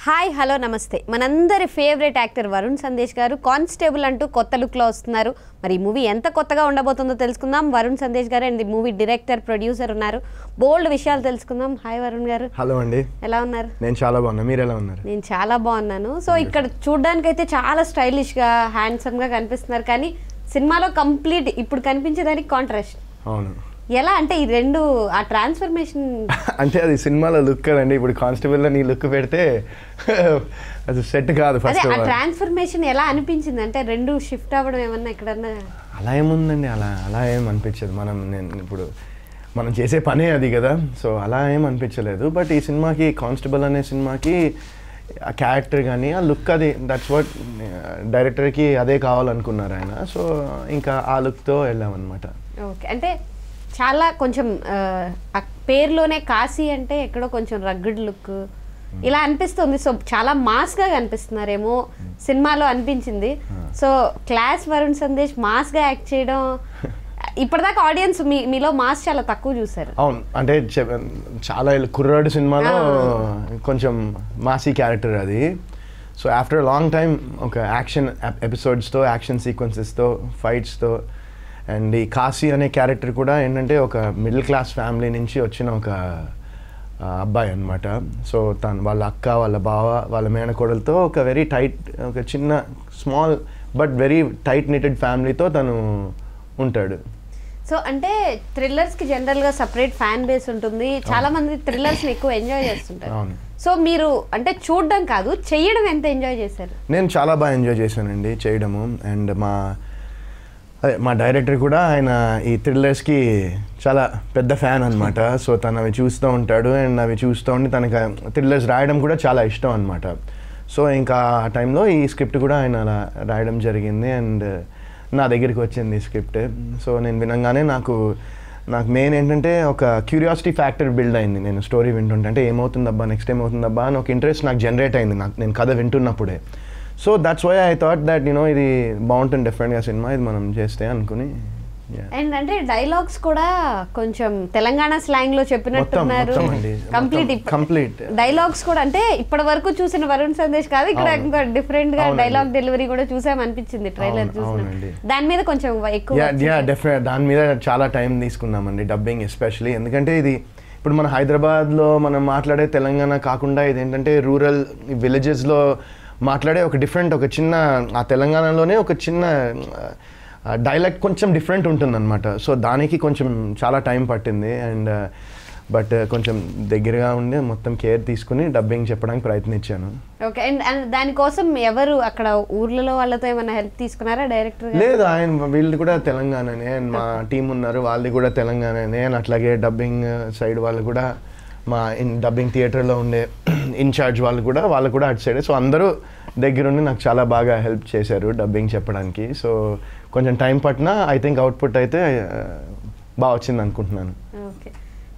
Hi hello నమస్తే మనందరి favourite actor Varun Sandesh గారు కానిస్టేబుల్ అంటూ కొత్త లుక్లో వస్తున్నారు. మరి ఈ మూవీ ఎంత కొత్తగా ఉండబోతుందో తెలుసుకుందాం. వరుణ్ సందేశ్ గారు అండ్ మూవీ డైరెక్టర్ ప్రొడ్యూసర్ ఉన్నారు. బోల్డ్ విషయాలు తెలుసుకుందాం. హాయ్ వరుణ్ గారు. హలో అండి. ఎలా ఉన్నారు? నేను చాలా బాగున్నా, మీరు ఎలా ఉన్నారు? నేను చాలా బాగున్నాను. సో ఇక్కడ చూడడానికి అయితే చాలా స్టైలిష్గా హ్యాండ్సమ్గా కనిపిస్తున్నారు, కానీ సినిమాలో కంప్లీట్ ఇప్పుడు కనిపించేదానికి కాంట్రాస్ట్. అవును. ఎలా అంటే ఈ రెండు ఆ ట్రాన్స్ఫర్మేషన్ అంటే అది సినిమాలో లుక్ కదండి. ఇప్పుడు కానిస్టేబుల్లో నీ లుక్ పెడితే అది సెట్ కాదు. ఫస్ట్ ఆ ట్రాన్స్ఫర్మేషన్ ఎలా అనిపించింది? అంటే రెండు షిఫ్ట్ అవ్వడం ఏమన్నా ఎక్కడన్నా అలా ఏముందండి, అలా ఏం అనిపించదు. నేను ఇప్పుడు మనం చేసే పనే అది కదా, సో అలా ఏం అనిపించలేదు. బట్ ఈ సినిమాకి కానిస్టేబుల్ అనే సినిమాకి ఆ క్యారెక్టర్ కానీ ఆ లుక్ అది దట్స్ వాట్ డైరెక్టర్కి అదే కావాలనుకున్నారు ఆయన. సో ఇంకా ఆ లుక్తో వెళ్ళామన్నమాట. ఓకే. అంటే చాలా కొంచెం పేరులోనే కాశీ అంటే ఎక్కడో కొంచెం రగ్గడ్ లుక్ ఇలా అనిపిస్తుంది. సో చాలా మాస్గా కనిపిస్తున్నారేమో సినిమాలో అనిపించింది. సో క్లాస్ వరుణ్ సందేశ్ మాస్గా యాక్ట్ చేయడం, ఇప్పటిదాకా ఆడియన్స్ మీలో మాస్ చాలా తక్కువ చూసారు. అవును, అంటే చాలా కుర్రాడు సినిమాలో కొంచెం మాసీ క్యారెక్టర్ అది. సో ఆఫ్టర్ లాంగ్ టైమ్ ఒక యాక్షన్ ఎపిసోడ్స్తో, యాక్షన్ సీక్వెన్సెస్తో, ఫైట్స్తో, అండ్ ఈ కాశీ అనే క్యారెక్టర్ కూడా ఏంటంటే ఒక మిడిల్ క్లాస్ ఫ్యామిలీ నుంచి వచ్చిన ఒక అబ్బాయి అనమాట. సో వాళ్ళ అక్క, వాళ్ళ బావ, వాళ్ళ మేనకోడలతో ఒక వెరీ టైట్, ఒక చిన్న small but very tight knitted ఫ్యామిలీతో తను ఉంటాడు. సో అంటే థ్రిల్లర్స్కి జనరల్గా సపరేట్ ఫ్యాన్ బేస్ ఉంటుంది. చాలా మంది థ్రిల్లర్స్ని ఎక్కువ ఎంజాయ్ చేస్తుంటారు. అవును. సో మీరు అంటే చూడడం కాదు, చేయడం ఎంత ఎంజాయ్ చేశారు? నేను చాలా బాగా ఎంజాయ్ చేశానండి చేయడము. అండ్ మా డైరెక్టర్ కూడా ఆయన ఈ థ్రిల్లర్స్కి చాలా పెద్ద ఫ్యాన్ అనమాట. సో తను అవి చూస్తూ ఉంటాడు, అండ్ అవి చూస్తూ ఉండి తనకి థ్రిల్లర్స్ రాయడం కూడా చాలా ఇష్టం అనమాట. సో ఇంకా ఆ టైంలో ఈ స్క్రిప్ట్ కూడా ఆయన అలా రాయడం జరిగింది, అండ్ నా దగ్గరికి వచ్చింది ఈ స్క్రిప్ట్. సో నేను వినంగానే నాకు మెయిన్ ఏంటంటే ఒక క్యూరియాసిటీ ఫ్యాక్టర్ బిల్డ్ అయింది. నేను స్టోరీ వింటుంటే అంటే ఏమవుతుందబ్బా, నెక్స్ట్ ఏమవుతుందబ్బా అని ఒక ఇంట్రెస్ట్ నాకు జనరేట్ అయింది నేను కథ వింటున్నప్పుడే. So that's why I thought that ఇది బాగుంటుంది డిఫరెంట్గా సినిమా, ఇది మనం చేస్తే అనుకుని. అండ్ అంటే డైలాగ్స్ కూడా కొంచెం తెలంగాణ స్లాంగ్ లో చెప్పినట్టున్నారు. కంప్లీట్ డైలాగ్స్ కూడా అంటే ఇప్పటి వరకు చూసిన వరుణ్ సందేశ్ కాదు, ఇక్కడ ఇంకా డిఫరెంట్ గా డైలాగ్ డెలివరీ కూడా చూసామనిపించింది ట్రైలర్ చూసిన. దాని మీద కొంచెం ఎక్కువ డెఫినెట్ దాని మీద చాలా టైం తీసుకున్నామండి, డబ్బింగ్ ఎస్పెషలీ. ఎందుకంటే ఇది ఇప్పుడు మన హైదరాబాద్లో మనం మాట్లాడే తెలంగాణ కాకుండా ఇది ఏంటంటే రూరల్ విలేజెస్లో మాట్లాడే ఒక డిఫరెంట్, ఒక చిన్న ఆ తెలంగాణలోనే ఒక చిన్న డైలెక్ట్ కొంచెం డిఫరెంట్ ఉంటుందన్నమాట. సో దానికి కొంచెం చాలా టైం పట్టింది. అండ్ బట్ కొంచెం దగ్గరగా ఉండి మొత్తం కేర్ తీసుకుని డబ్బింగ్ చెప్పడానికి ప్రయత్నించాను. ఓకే. అండ్ దానికోసం ఎవరు అక్కడ ఊర్లలో వాళ్ళతో ఏమైనా హెల్ప్ తీసుకున్నారా డైరెక్టర్? లేదు, వీళ్ళు కూడా తెలంగాణనే, అండ్ మా టీం ఉన్నారు వాళ్ళది కూడా తెలంగాణనే. అండ్ అట్లాగే డబ్బింగ్ సైడ్ వాళ్ళు కూడా, మా డబ్బింగ్ థియేటర్లో ఉండే ఇన్ఛార్జ్ వాళ్ళు కూడా అటు సైడే. సో అందరూ దగ్గరుండి నాకు చాలా బాగా హెల్ప్ చేశారు డబ్బింగ్ చెప్పడానికి. సో కొంచెం టైం పట్టినా ఐ థింక్ అవుట్పుట్ అయితే బాగా వచ్చింది అనుకుంటున్నాను. ఓకే.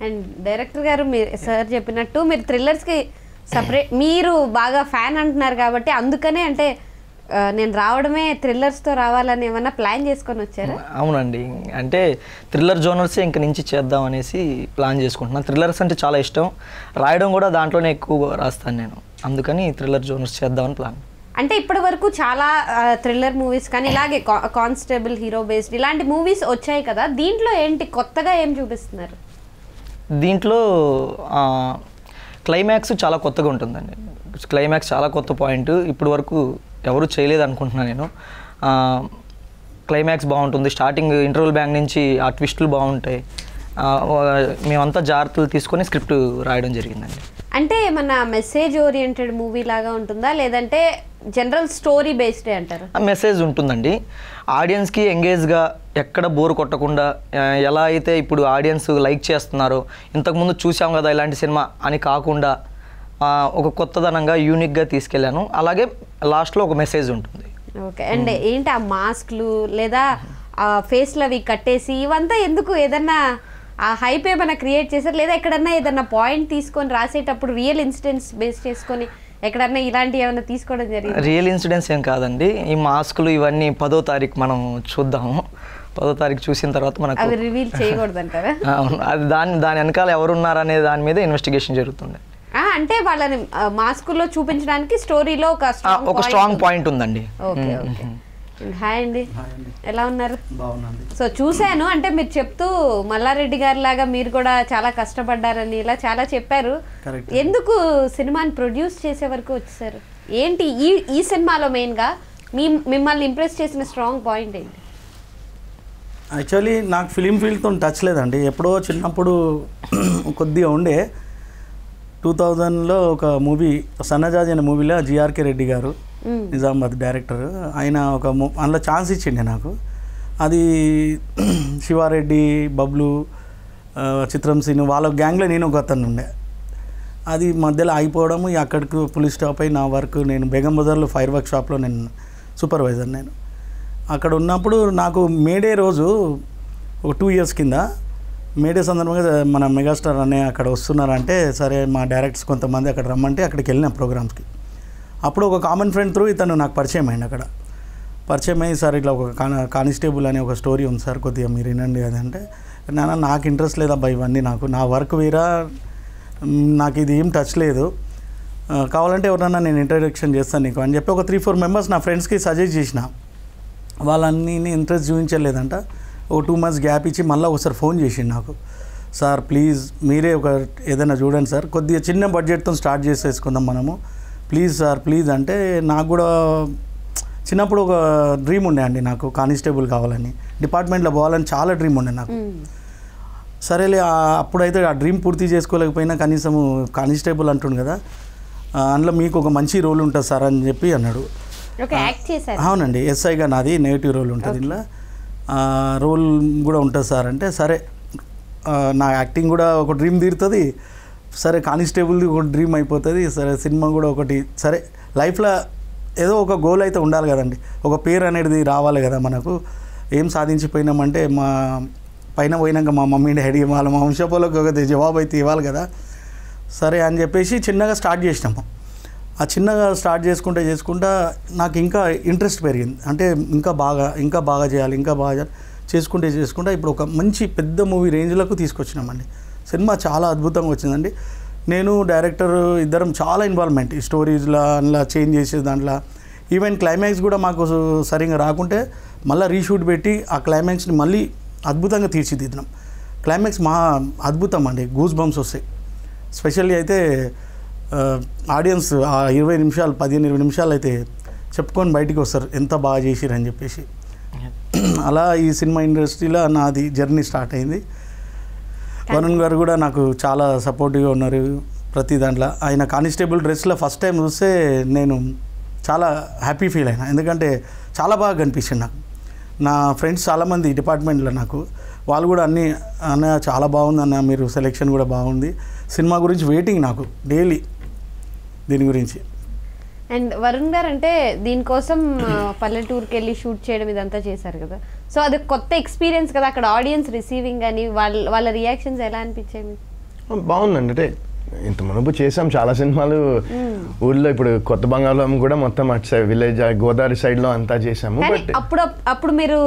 అండ్ డైరెక్టర్ గారు సార్ చెప్పినట్టు మీరు థ్రిల్లర్స్కి సపరేట్, మీరు బాగా ఫ్యాన్ అంటున్నారు కాబట్టి అందుకనే అంటే నేను రావడమే థ్రిల్లర్స్తో రావాలని ఏమన్నా ప్లాన్ చేసుకొని వచ్చారా? అవునండి, అంటే థ్రిల్లర్ జోనర్సే ఇంక నుంచి చేద్దాం అనేసి ప్లాన్ చేసుకుంటున్నాను. థ్రిల్లర్స్ అంటే చాలా ఇష్టం, రాయడం కూడా దాంట్లోనే ఎక్కువ రాస్తాను నేను, అందుకని థ్రిల్లర్ జోనర్స్ చేద్దామని ప్లాన్. అంటే ఇప్పటి వరకు చాలా థ్రిల్లర్ మూవీస్ కానీ ఇలాగే కానిస్టేబుల్ హీరో బేస్డ్ ఇలాంటి మూవీస్ వచ్చాయి కదా, దీంట్లో ఏంటి కొత్తగా ఏం చూపిస్తున్నారు? దీంట్లో క్లైమాక్స్ చాలా కొత్తగా ఉంటుందండి. క్లైమాక్స్ చాలా కొత్త పాయింట్, ఇప్పటి వరకు ఎవరు చేయలేదు అనుకుంటున్నాను నేను. క్లైమాక్స్ బాగుంటుంది, స్టార్టింగ్ ఇంటర్వల్ బ్యాంక్ నుంచి ఆ ట్విస్టులు బాగుంటాయి. మేమంతా జాగ్రత్తలు తీసుకొని స్క్రిప్ట్ రాయడం జరిగిందండి. అంటే ఏమన్నా మెసేజ్ ఓరియంటెడ్ మూవీ లాగా ఉంటుందా, లేదంటే జనరల్ స్టోరీ బేస్డే అంటారు? మెసేజ్ ఉంటుందండి, ఆడియన్స్కి ఎంగేజ్గా ఎక్కడ బోర్ కొట్టకుండా, ఎలా అయితే ఇప్పుడు ఆడియన్స్ లైక్ చేస్తున్నారో, ఇంతకుముందు చూసాం కదా ఇలాంటి సినిమా అని కాకుండా ఒక కొత్తదనంగా యూనిక్గా తీసుకెళ్ళాను. అలాగే లాస్ట్లో ఒక మెసేజ్ ఉంటుంది. ఓకే. అండ్ ఏంటి ఆ మాస్క్లు లేదా ఆ ఫేస్లు అవి కట్టేసి ఇవంతా ఎందుకు? ఏదన్నా ఆ హైప్ ఏమైనా క్రియేట్ చేశారు లేదా ఎక్కడన్నా ఏదన్నా పాయింట్ తీసుకొని రాసేటప్పుడు రియల్ ఇన్సిడెంట్స్ బేస్ చేసుకొని ఎక్కడన్నా ఇలాంటి ఏమైనా తీసుకోవడం జరిగింది? రియల్ ఇన్సిడెంట్స్ ఏం కాదండి, ఈ మాస్కులు ఇవన్నీ 10వ తారీఖు మనం చూద్దాము. 10వ తారీఖు చూసిన తర్వాత మనకు అవి రివీల్ చేయకూడదు అంటారా? అవును, అది దాని వెనకాల ఎవరున్నారనే దాని మీద ఇన్వెస్టిగేషన్ జరుగుతుంది. అంటే వాళ్ళని మాస్కుల్లో చూపించడానికి స్టోరీలో ఒక స్ట్రాంగ్ పాయింట్ ఉందండి. Okay okay. హాయ్ అండి, ఎలా ఉన్నారు? బాగున్నాండి. సో చూశాను, అంటే మీరు చెప్తూ మల్లారెడ్డి గారి లాగా మీరు కూడా చాలా కష్టపడ్డారని ఇలా చాలా చెప్పారు. ఎందుకు సినిమాని ప్రొడ్యూస్ చేసే వరకు వచ్చేసారు? ఏంటి ఈ సినిమాలో మెయిన్గా మిమ్మల్ని ఇంప్రెస్ చేసిన స్ట్రాంగ్ పాయింట్ ఏంటి? యాక్చువల్లీ నాకు ఫిలిం ఫీల్డ్తో టచ్ లేదండి. ఎప్పుడో చిన్నప్పుడు కొద్దిగా ఉండే 2000లో ఒక మూవీ సన్నజాజి అనే మూవీలో జిఆర్కే రెడ్డి గారు నిజామాబాద్ డైరెక్టర్, ఆయన ఒక అందులో ఛాన్స్ ఇచ్చిండే నాకు. అది శివారెడ్డి, బబ్లు, చిత్రం సీను వాళ్ళ గ్యాంగ్లో నేను ఒక అతను ఉండే. అది మధ్యలో ఆగిపోవడము, అక్కడికి పులిస్ స్టాప్ అయి నా వర్క్ నేను బేగం బజార్లో ఫైర్ వర్క్ షాప్లో నేను సూపర్వైజర్. నేను అక్కడ ఉన్నప్పుడు నాకు మేడే రోజు ఒక 2 years కింద మేడే సందర్భంగా మన మెగాస్టార్ అనే అక్కడ వస్తున్నారంటే సరే మా డైరెక్టర్స్ కొంతమంది అక్కడ రమ్మంటే అక్కడికి వెళ్ళిన ప్రోగ్రామ్స్కి. అప్పుడు ఒక కామన్ ఫ్రెండ్ త్రూ ఇతను నాకు పరిచయం అయింది. అక్కడ పరిచయం అయ్యి సార్ ఇట్లా ఒక కానిస్టేబుల్ అనే ఒక స్టోరీ ఉంది సార్, కొద్దిగా మీరు వినండి అది అంటే, నాకు ఇంట్రెస్ట్ లేదబ్బా ఇవన్నీ, నా వర్క్ వేరా, నాకు ఇది ఏం టచ్ లేదు, కావాలంటే ఎవరన్నా నేను ఇంట్రడక్షన్ చేస్తాను నీకు అని చెప్పి ఒక 3-4 members నా ఫ్రెండ్స్కి సజెస్ట్ చేసిన. వాళ్ళన్నీ ఇంట్రెస్ట్ చూపించలేదంట. ఒక 2 months గ్యాప్ ఇచ్చి మళ్ళీ ఒకసారి ఫోన్ చేసిండు నాకు, సార్ ప్లీజ్ మీరే ఒక ఏదైనా చూడండి సార్, కొద్దిగా చిన్న బడ్జెట్తో స్టార్ట్ చేసేసుకుందాం మనము, ప్లీజ్ సార్ ప్లీజ్ అంటే. నాకు కూడా చిన్నప్పుడు ఒక డ్రీమ్ ఉండే అండి, నాకు కానిస్టేబుల్ కావాలని, డిపార్ట్మెంట్లో పోవాలని చాలా డ్రీమ్ ఉండే నాకు. సరేలే అప్పుడైతే ఆ డ్రీమ్ పూర్తి చేసుకోలేకపోయినా కనీసం కానిస్టేబుల్ అంటుండు కదా, అందులో మీకు ఒక మంచి రోల్ ఉంటుంది సార్ అని చెప్పి అన్నాడు. అవునండి, ఎస్ఐగా నాది నెగిటివ్ రోల్ ఉంటుంది, ఇందులో రోల్ కూడా ఉంటుంది సార్ అంటే, సరే నా యాక్టింగ్ కూడా ఒక డ్రీమ్ తీరుతుంది, సరే కానిస్టేబుల్ది ఒక డ్రీమ్ అయిపోతుంది, సరే సినిమా కూడా ఒకటి, సరే లైఫ్లో ఏదో ఒక గోల్ అయితే ఉండాలి కదండి, ఒక పేరు అనేది రావాలి కదా మనకు. ఏం సాధించిపోయినామంటే మా పైన పోయినాక మా మమ్మీ డాడీ వాళ్ళ మా వంశపోలకు ఒక జవాబు అయితే ఇవ్వాలి కదా. సరే అని చెప్పేసి చిన్నగా స్టార్ట్ చేసినాము. ఆ చిన్నగా స్టార్ట్ చేసుకుంటా నాకు ఇంకా ఇంట్రెస్ట్ పెరిగింది, అంటే ఇంకా బాగా చేయాలి, ఇంకా బాగా చేసుకుంటా ఇప్పుడు ఒక మంచి పెద్ద మూవీ రేంజ్లకు తీసుకొచ్చినామండి. సినిమా చాలా అద్భుతంగా వచ్చిందండి. నేను డైరెక్టర్ ఇద్దరం చాలా ఇన్వాల్వ్మెంట్ ఈ స్టోరీస్లో అందులో చేంజ్ చేసేది, దాంట్లో ఈవెన్ క్లైమాక్స్ కూడా మాకు సరిగ్గా రాకుంటే మళ్ళీ రీషూట్ పెట్టి ఆ క్లైమాక్స్ని మళ్ళీ అద్భుతంగా తీర్చిదిద్దాం. క్లైమాక్స్ అద్భుతం అండి, గూస్ బంప్స్ వస్తాయి. స్పెషల్లీ అయితే ఆడియన్స్ ఆ 20 నిమిషాలు 15-20 నిమిషాలు అయితే చెప్పుకొని బయటికి వస్తారు ఎంత బాగా చేసిరని చెప్పేసి. అలా ఈ సినిమా ఇండస్ట్రీలో నాది జర్నీ స్టార్ట్ అయింది. వరుణ్ గారు కూడా నాకు చాలా సపోర్టివ్గా ఉన్నారు ప్రతి దాంట్లో. ఆయన కానిస్టేబుల్ డ్రెస్లో ఫస్ట్ టైం చూస్తే నేను చాలా హ్యాపీ ఫీల్ అయినా, ఎందుకంటే చాలా బాగా కనిపించింది నాకు. నా ఫ్రెండ్స్ చాలామంది డిపార్ట్మెంట్లో నాకు, వాళ్ళు కూడా అన్న చాలా బాగుంది అన్న, మీరు సెలెక్షన్ కూడా బాగుంది, సినిమా గురించి వెయిటింగ్ నాకు డైలీ దీని గురించి. అండ్ వరుణ్ గారు అంటే దీనికోసం పల్లెటూరుకి వెళ్ళి షూట్ చేయడం ఇదంతా చేశారు కదా, సో అది కొత్త ఎక్స్పీరియన్స్ కదా, అక్కడ ఆడియన్స్ రిసీవింగ్ కానీ వాళ్ళ రియాక్షన్స్ ఎలా అనిపించాయి? బాగుందండి, అంటే ఇంత మునుపు చేసాం చాలా సినిమాలు ఊళ్ళో, ఇప్పుడు కొత్త బంగాళం కూడా మొత్తం అటు సైడ్ విలేజ్ గోదావరి సైడ్లో అంతా చేసాము. బట్ అప్పుడు మీరు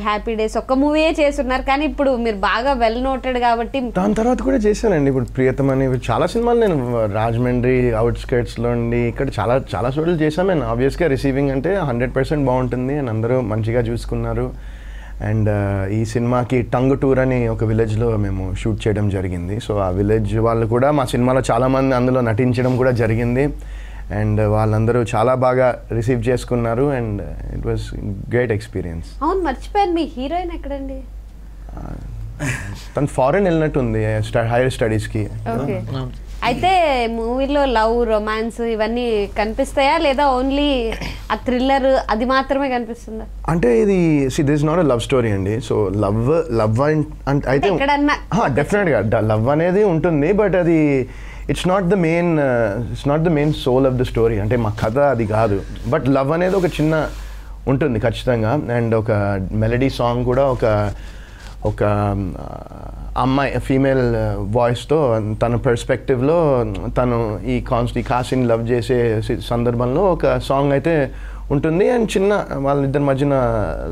హ్యాపీ డేస్ ఒక్క మూవీయే చేస్తున్నారు, కానీ ఇప్పుడు మీరు బాగా వెల్ నోటెడ్ కాబట్టి దాని తర్వాత కూడా చేశానండి. ఇప్పుడు ప్రియతం అని చాలా సినిమాలు నేను రాజమండ్రి అవుట్స్కర్ట్స్లో ఉండి ఇక్కడ చాలా చోట్ల చేశాను. నేను ఆబ్వియస్గా రిసీవింగ్ అంటే 100% బాగుంటుంది అని అందరూ మంచిగా చూసుకున్నారు. అండ్ ఈ సినిమాకి టంగుటూర్ అని ఒక విలేజ్లో మేము షూట్ చేయడం జరిగింది. సో ఆ విలేజ్ వాళ్ళు కూడా మా సినిమాలో చాలామంది అందులో నటించడం కూడా జరిగింది. అండ్ వాళ్ళందరూ చాలా బాగా రిసీవ్ చేసుకున్నారు. And it was great experience. అవును, మర్చిపోయాను, మీ హీరోయిన్ ఎక్కడండి? తను ఫారెన్ వెళ్ళినట్టుంది హైయర్ స్టడీస్కి. అయితే మూవీలో లవ్, రొమాన్స్ ఇవన్నీ కనిపిస్తాయా, లేదా ఓన్లీ ఆ థ్రిల్లర్ అది మాత్రమే కనిపిస్తుందా? అంటే ఇది దిస్ నాట్ లవ్ స్టోరీ అండి. సో లవ్ అయితే డెఫినెట్గా లవ్ అనేది ఉంటుంది, బట్ అది it's not the main soul of the story. అంటే మా కథ అది కాదు, బట్ లవ్ అనేది ఒక చిన్న ఉంటుంది ఖచ్చితంగా. అండ్ ఒక మెలడీ సాంగ్ కూడా ఒక అమ్మాయి ఫీమేల్ వాయిస్తో తన పర్స్పెక్టివ్లో తను ఈ కాశీని లవ్ చేసే సందర్భంలో ఒక సాంగ్ అయితే ఉంటుంది. అండ్ చిన్న వాళ్ళిద్దరి మధ్యన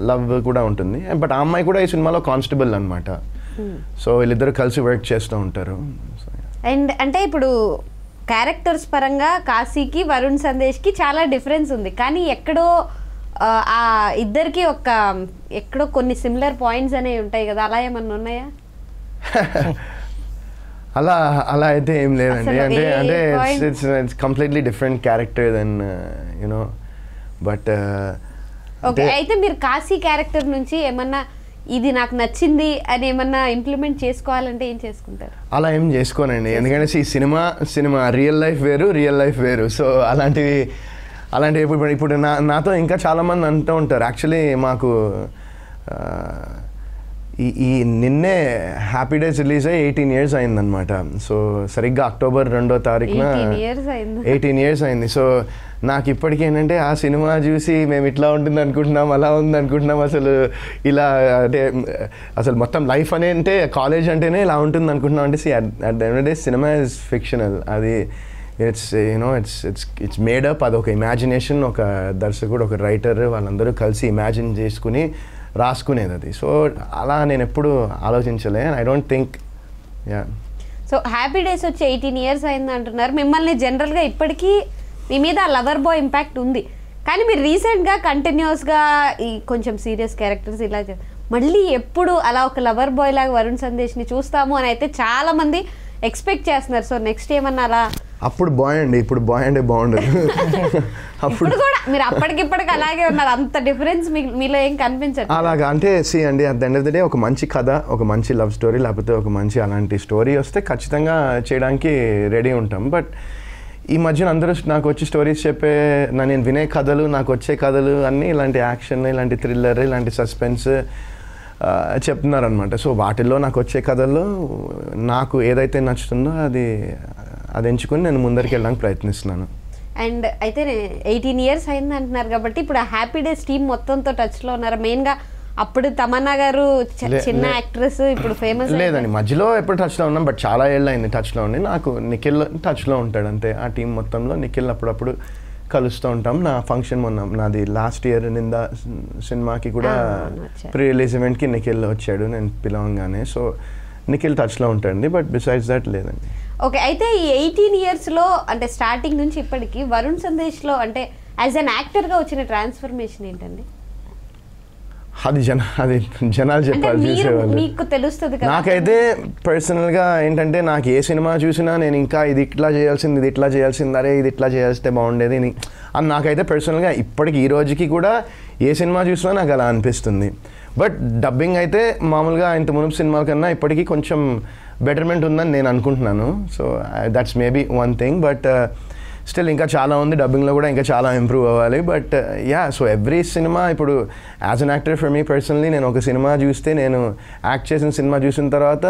లవ్ కూడా ఉంటుంది. బట్ ఆ అమ్మాయి కూడా ఈ సినిమాలో కానిస్టేబుల్ అనమాట. సో వీళ్ళిద్దరు కలిసి వర్క్ చేస్తూ ఉంటారు. అండ్ అంటే ఇప్పుడు క్యారెక్టర్స్ పరంగా కాశీకి వరుణ్ సందేశ్కి చాలా డిఫరెన్స్ ఉంది, కానీ ఎక్కడో ఆ ఇద్దరికి ఎక్కడో కొన్ని సిమిలర్ పాయింట్స్ అనేవి ఉంటాయి కదా, అలా ఏమన్నా ఉన్నాయా? అలా అయితే ఏం లేదండి. అంటే it's completely different character then you know. But okay, అయితే మీరు కాశీ క్యారెక్టర్ నుంచి ఏమన్నా ఇది నాకు నచ్చింది అని ఏమన్నా ఇంప్లిమెంట్ చేసుకోవాలంటే ఏం చేసుకుంటారు? అలా ఏం చేసుకోనండి, ఎందుకంటే ఈ సినిమా రియల్ లైఫ్ వేరు. సో అలాంటివి ఇప్పుడు నాతో ఇంకా చాలామంది అంటూ ఉంటారు. యాక్చువల్లీ మాకు ఈ నిన్నే హ్యాపీ డేస్ రిలీజ్ అయ్యి 18 years అయిందనమాట. సో సరిగ్గా October 2వ తారీఖున 18 years అయింది. సో నాకు ఇప్పటికీ ఏంటంటే ఆ సినిమా చూసి మేము ఇట్లా ఉంటుంది అనుకుంటున్నాం, అలా ఉంది అనుకుంటున్నాం, అసలు ఇలా అంటే అసలు మొత్తం లైఫ్ అనే అంటే కాలేజ్ అంటేనే ఇలా ఉంటుంది అనుకుంటున్నాం. అంటే at the end of the day cinema is fictional. అది ఇట్స్ మేడప్. అదొక ఇమాజినేషన్. ఒక దర్శకుడు, ఒక రైటర్, వాళ్ళందరూ కలిసి ఇమాజిన్ చేసుకుని రాసుకునేది అది. సో అలా నేను ఎప్పుడు ఆలోచించలే. I don't think. So Happy Days వచ్చి 18 years అయింది అంటున్నారు. మిమ్మల్ని జనరల్గా ఇప్పటికీ మీ మీద లవర్ బాయ్ ఇంపాక్ట్ ఉంది, కానీ మీరు రీసెంట్గా కంటిన్యూస్గా ఈ కొంచెం సీరియస్ క్యారెక్టర్స్ ఇలా మళ్ళీ ఎప్పుడు అలా ఒక లవర్ బాయ్ లాగా వరుణ్ సందేశ్ని చూస్తాము అని అయితే చాలామంది ఎక్స్పెక్ట్ చేస్తున్నారు. సో నెక్స్ట్ ఏమన్నా అలా? అప్పుడు బాయ్ అండి, ఇప్పుడు బాయ్ అంటే బాగుండదు. ఇప్పుడు కూడా మీరు అప్పటికిప్పటికి అలాగే ఉన్నారు, అంత డిఫరెన్స్ మీలో ఏం కనిపించదు. అలాగా అంటే అండి at the end of the day ఒక మంచి కథ, ఒక మంచి లవ్ స్టోరీ, లేకపోతే ఒక మంచి అలాంటి స్టోరీ వస్తే ఖచ్చితంగా చేయడానికి రెడీ ఉంటాం. బట్ ఈ మధ్యన అందరూ నాకు వచ్చి స్టోరీస్ నేను వినే కథలు, నాకు వచ్చే కథలు అన్నీ ఇలాంటి యాక్షన్, ఇలాంటి థ్రిల్లర్, ఇలాంటి సస్పెన్స్ చెప్తున్నారు అనమాట. సో వాటిల్లో నాకు వచ్చే కథల్లో నాకు ఏదైతే నచ్చుతుందో అది ఎంచుకొని నేను ముందరికి వెళ్ళడానికి ప్రయత్నిస్తున్నాను. అండ్ అయితే 18 years అయింది అంటున్నారు కాబట్టి ఇప్పుడు ఆ హ్యాపీ డేస్ టీమ్ మొత్తంతో టచ్లో ఉన్నారా? మెయిన్గా అప్పుడు తమన్నా గారు చిన్న యాక్ట్రెస్, ఇప్పుడు ఫేమస్. లేదండి, మధ్యలో ఎప్పుడు టచ్లో ఉన్నాం, బట్ చాలా ఏళ్ళు అయింది టచ్లో ఉండి. నాకు నిఖిల్ టచ్లో ఉంటాడు అంతే. ఆ టీం మొత్తంలో నిఖిల్ అప్పుడప్పుడు కలుస్తూ ఉంటాం. నా ఫంక్షన్ నాది లాస్ట్ ఇయర్ నిందా సినిమాకి కూడా ప్రీ రిలీజ్ ఈవెంట్కి నిఖిల్ వచ్చాడు నేను పిలవంగానే. సో నిఖిల్ టచ్లో ఉంటాడండి, బట్ బిసైడ్స్ దట్ లేదండి. ఓకే, అయితే ఈ 18 yearsలో అంటే స్టార్టింగ్ నుంచి ఇప్పటికి వరుణ్ సందేశ్లో అంటే యాజ్ అన్ యాక్టర్గా వచ్చిన ట్రాన్స్ఫర్మేషన్ ఏంటండి? అది జనాలు చెప్పాలి, చూసేవాళ్ళు. మీకు తెలుస్తుంది కదా. నాకైతే పర్సనల్గా ఏంటంటే నాకు ఏ సినిమా చూసినా నేను ఇంకా ఇది ఇట్లా చేయాల్సింది, అరే ఇది ఇట్లా చేస్తే బాగుండేది అని నాకైతే పర్సనల్గా ఇప్పటికి ఈ రోజుకి కూడా ఏ సినిమా చూసినా నాకు అలా అనిపిస్తుంది. బట్ డబ్బింగ్ అయితే మామూలుగా ఇంత మునుపు సినిమాల కన్నా ఇప్పటికీ కొంచెం బెటర్మెంట్ ఉందని నేను అనుకుంటున్నాను. So that's maybe one thing. But still ఇంకా చాలా ఉంది, డబ్బింగ్లో కూడా ఇంకా చాలా ఇంప్రూవ్ అవ్వాలి. బట్ సో ఎవ్రీ సినిమా ఇప్పుడు as an actor for me personally నేను ఒక సినిమా చూస్తే, నేను యాక్ట్ చేసిన సినిమా చూసిన తర్వాత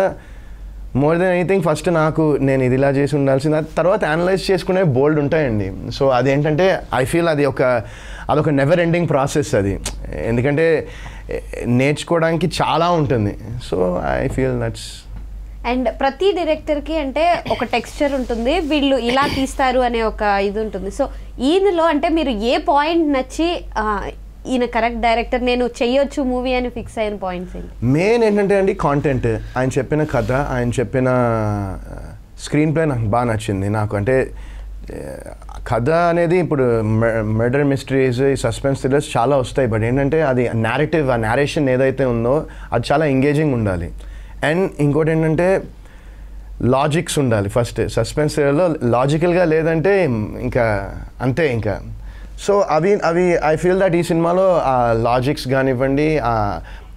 మోర్ దెన్ ఎనీథింగ్ ఫస్ట్ నేను ఇది ఇలా చేసి ఉండాల్సింది, తర్వాత అనలైజ్ చేసుకునే బోల్డ్ ఉంటాయండి. సో అదేంటంటే ఐ ఫీల్ అదొక నెవర్ ఎండింగ్ ప్రాసెస్ అది. ఎందుకంటే నేర్చుకోవడానికి చాలా ఉంటుంది. So I feel that's. And ప్రతి డైరెక్టర్కి అంటే ఒక టెక్స్చర్ ఉంటుంది, వీళ్ళు ఇలా తీస్తారు అనే ఒక ఇది ఉంటుంది. సో ఈయనలో అంటే మీరు ఏ పాయింట్ నచ్చి ఈయన కరెక్ట్ డైరెక్టర్, నేను చెయ్యొచ్చు మూవీ అని ఫిక్స్ అయిన పాయింట్స్ ఏంటి? మెయిన్ ఏంటంటే అండి కాంటెంట్, ఆయన చెప్పిన కథ, ఆయన చెప్పిన స్క్రీన్ ప్లే నాకు బాగా నచ్చింది. నాకు అంటే కథ అనేది ఇప్పుడు మర్డర్ మిస్టరీస్, సస్పెన్స్ థ్రిల్లర్స్ చాలా వస్తాయి. బట్ ఏంటంటే అది నేరేటివ్, ఆ నేరేషన్ ఏదైతే ఉందో అది చాలా ఎంగేజింగ్ ఉండాలి. అండ్ ఇంకోటి ఏంటంటే లాజిక్స్ ఉండాలి. ఫస్ట్ సస్పెన్స్ థ్రిల్లర్లో లాజికల్గా లేదంటే ఇంకా అంతే ఇంకా. సో అవి ఐ ఫీల్ దట్ ఈ సినిమాలో ఆ లాజిక్స్ కానివ్వండి,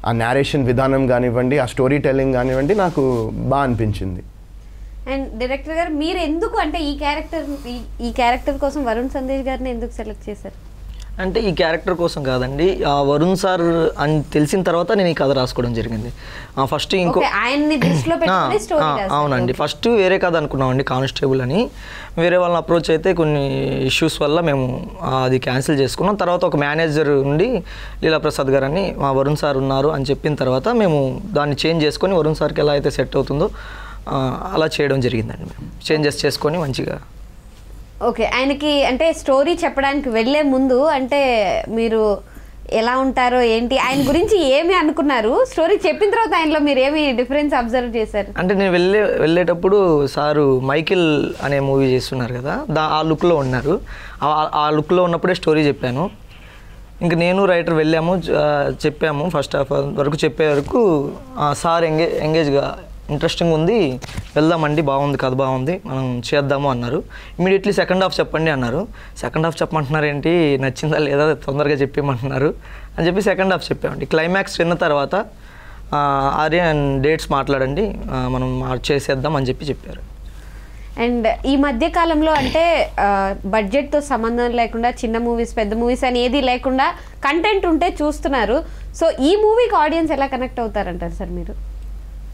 ఆ నేరేషన్ విధానం కానివ్వండి, ఆ స్టోరీ టెల్లింగ్ కానివ్వండి నాకు బాగా అనిపించింది. అండ్ డైరెక్టర్ గారు మీరు ఎందుకు అంటే ఈ క్యారెక్టర్ కోసం వరుణ్ సందేశ్ గారిని ఎందుకు సెలెక్ట్ చేశారు? అంటే ఈ క్యారెక్టర్ కోసం కాదండి, వరుణ్ సార్ అని తెలిసిన తర్వాత నేను ఈ కథ రాసుకోవడం జరిగింది. ఫస్ట్ అవునండి, ఫస్ట్ వేరే కథ అనుకున్నామండి, కానిస్టేబుల్ అని. వేరే వాళ్ళని అప్రోచ్ అయితే కొన్ని ఇష్యూస్ వల్ల మేము అది క్యాన్సిల్ చేసుకున్నాం. తర్వాత ఒక మేనేజర్ ఉండి లీలాప్రసాద్ గారు అని వరుణ్ సార్ ఉన్నారు అని చెప్పిన తర్వాత మేము దాన్ని చేంజ్ చేసుకొని వరుణ్ సార్కి ఎలా అయితే సెట్ అవుతుందో అలా చేయడం జరిగిందండి. మేము చేంజెస్ చేసుకొని మంచిగా. ఓకే, ఆయనకి అంటే స్టోరీ చెప్పడానికి వెళ్ళే ముందు అంటే మీరు ఎలా ఉంటారో ఏంటి, ఆయన గురించి ఏమి అనుకున్నారు, స్టోరీ చెప్పిన తర్వాత ఆయనలో మీరు ఏమి డిఫరెన్స్ అబ్జర్వ్ చేశారు? అంటే నేను వెళ్ళేటప్పుడు సారు మైకిల్ అనే మూవీ చేస్తున్నారు కదా, ఆ లుక్లో ఉన్నారు. ఆ లుక్లో ఉన్నప్పుడే స్టోరీ చెప్పాను. ఇంక నేను రైటర్ వెళ్ళాము, చెప్పాము. ఫస్ట్ హాఫ్ వరకు చెప్పే వరకు సార్ ఎంగేజ్గా ఇంట్రెస్టింగ్ ఉంది, వెళ్దామండి, బాగుంది, కథ బాగుంది, మనం చేద్దాము అన్నారు. ఇమీడియట్లీ సెకండ్ హాఫ్ చెప్పండి అన్నారు. సెకండ్ హాఫ్ చెప్పమంటున్నారు ఏంటి, నచ్చిందా లేదా తొందరగా చెప్పేయమంటున్నారు అని చెప్పి సెకండ్ హాఫ్ చెప్పామండి. క్లైమాక్స్ విన్న తర్వాత ఆర్యన్ డేట్స్ మాట్లాడండి, మనం చేసేద్దాం అని చెప్పారు. అండ్ ఈ మధ్య కాలంలో అంటే బడ్జెట్తో సంబంధం లేకుండా చిన్న మూవీస్ పెద్ద మూవీస్ అని ఏది లేకుండా కంటెంట్ ఉంటే చూస్తున్నారు. సో ఈ మూవీకి ఆడియన్స్ ఎలా కనెక్ట్ అవుతారంటారు సార్ మీరు?